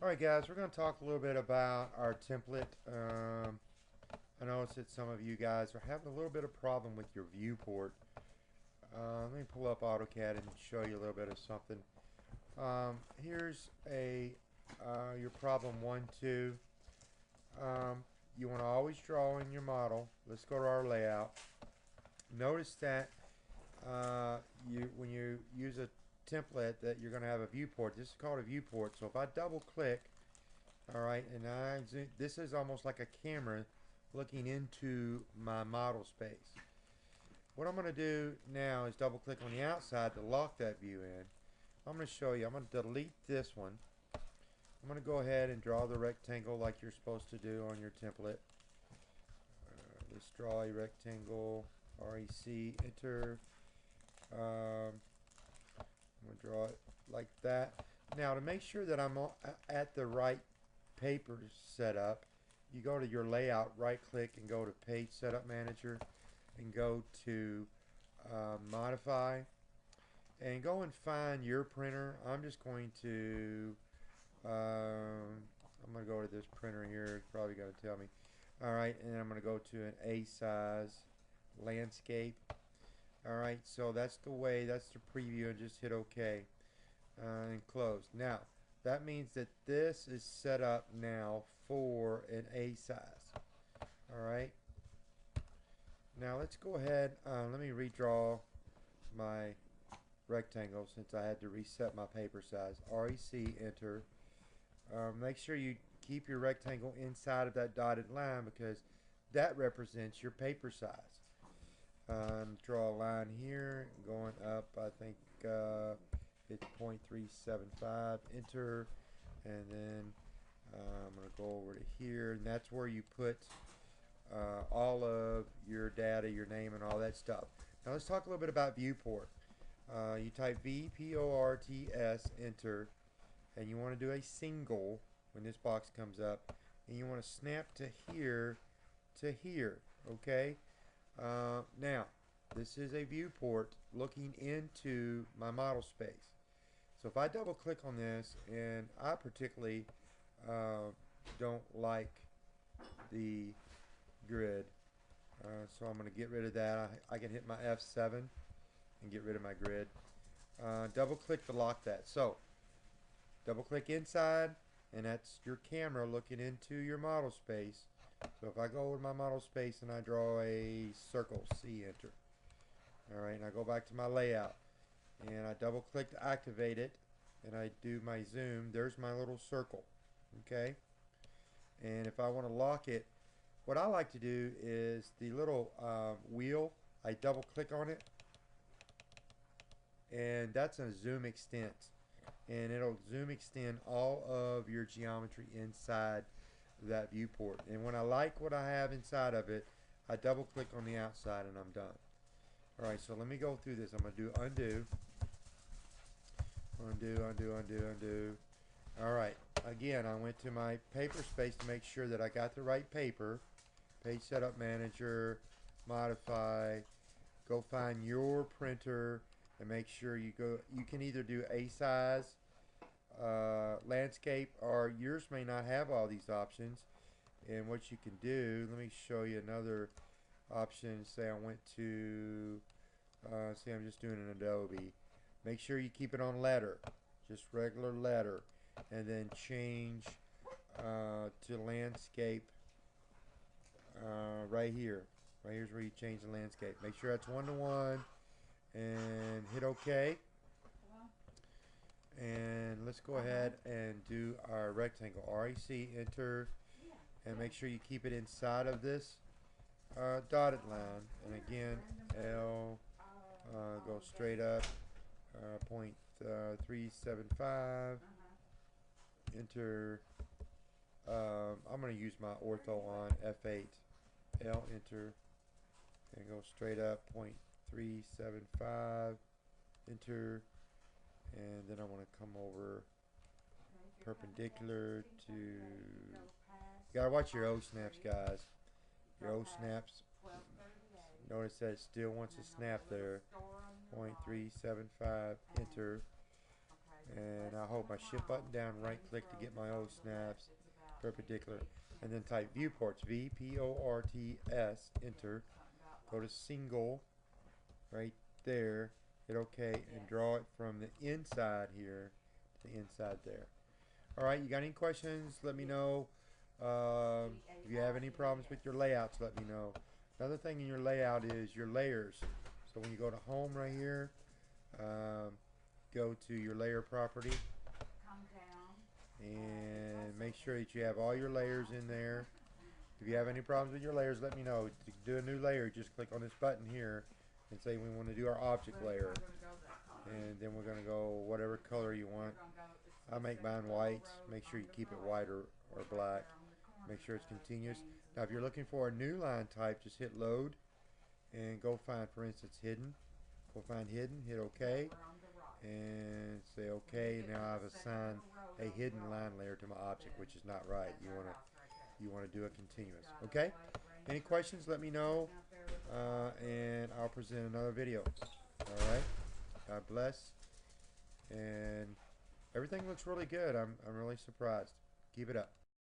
Alright guys, we're going to talk a little bit about our template. I noticed that some of you guys are having a little bit of problem with your viewport. Let me pull up AutoCAD and show you a little bit of something. Here's your problem 1, 2. You want to always draw in your model. Let's go to our layout. Notice that when you use a template that you're going to have a viewport. This is called a viewport. So if I double click, alright, and this is almost like a camera looking into my model space. What I'm going to do now is double click on the outside to lock that view in. I'm going to show you. I'm going to delete this one. I'm going to go ahead and draw the rectangle like you're supposed to do on your template. Let's draw a rectangle. REC, enter. I'm going to draw it like that. Now to make sure that I'm at the right paper setup, you go to your layout, right click and go to page setup manager and go to modify and go and find your printer. I'm just going to I'm going to go to this printer here. It's probably going to tell me. Alright, and I'm going to go to an A size landscape. Alright, so that's the preview, and just hit OK and close. Now that means that this is set up now for an A size. Alright, now let's go ahead, let me redraw my rectangle since I had to reset my paper size. REC, enter. Make sure you keep your rectangle inside of that dotted line because that represents your paper size. Draw a line here going up. I think it's 0.375. Enter, and then I'm going to go over to here, and that's where you put all of your data, your name, and all that stuff. Now let's talk a little bit about viewport. You type VPORTS, enter, and you want to do a single when this box comes up, and you want to snap to here, okay? Now this is a viewport looking into my model space. So if I double click on this, and I particularly don't like the grid, so I'm going to get rid of that. I can hit my F7 and get rid of my grid. Double click to lock that. So double click inside, and that's your camera looking into your model space. So if I go over my model space and I draw a circle, C, enter. Alright, and I go back to my layout and I double click to activate it, and I do my zoom. There's my little circle, okay? And if I want to lock it, what I like to do is the little wheel, I double click on it, and that's a zoom extent, and it'll zoom extend all of your geometry inside that viewport. And when I like what I have inside of it, I double click on the outside and I'm done. Alright, so let me go through this. I'm going to do undo. Undo. Alright, again, I went to my paper space to make sure that I got the right paper. Page setup manager, modify, go find your printer and make sure you can either do A size, landscape, or yours may not have all these options. And what you can do, let me show you another option. Say I went to say I'm just doing an Adobe. Make sure you keep it on letter, just regular letter, and then change to landscape right here. Right here's where you change the landscape. Make sure that's 1:1 and hit OK. And let's go ahead and do our rectangle. REC, enter, and make sure you keep it inside of this dotted line. And again, L, go straight up, 0.375, enter. I'm going to use my ortho on F8, L, enter, and go straight up, 0.375, enter. And then I want to come over perpendicular to, you gotta watch your O snaps, guys. Your O snaps, notice that it still wants to snap there. 0.375, enter. and I hold my shift button down, right click to get my O snaps perpendicular, and then type viewports, VPORTS, enter, go to single right there, hit OK, and draw it from the inside here to the inside there. Alright, you got any questions? Let me know. If you have any problems with your layouts, let me know. Another thing in your layout is your layers. So when you go to home right here, go to your layer property and make sure that you have all your layers in there. If you have any problems with your layers, let me know. To do a new layer, just click on this button here and say we want to do our object layer, and then we're going to go whatever color you want. I make mine white. Make sure you keep it white or black. Make sure it's continuous. Now if you're looking for a new line type, just hit load and go find, for instance, hidden. Go find hidden, hit OK, and say OK. Now I've assigned a hidden line layer to my object, which is not right. You want to do a continuous. Okay? Any questions, let me know, and I'll present another video. Alright? God bless. And everything looks really good. I'm really surprised. Keep it up.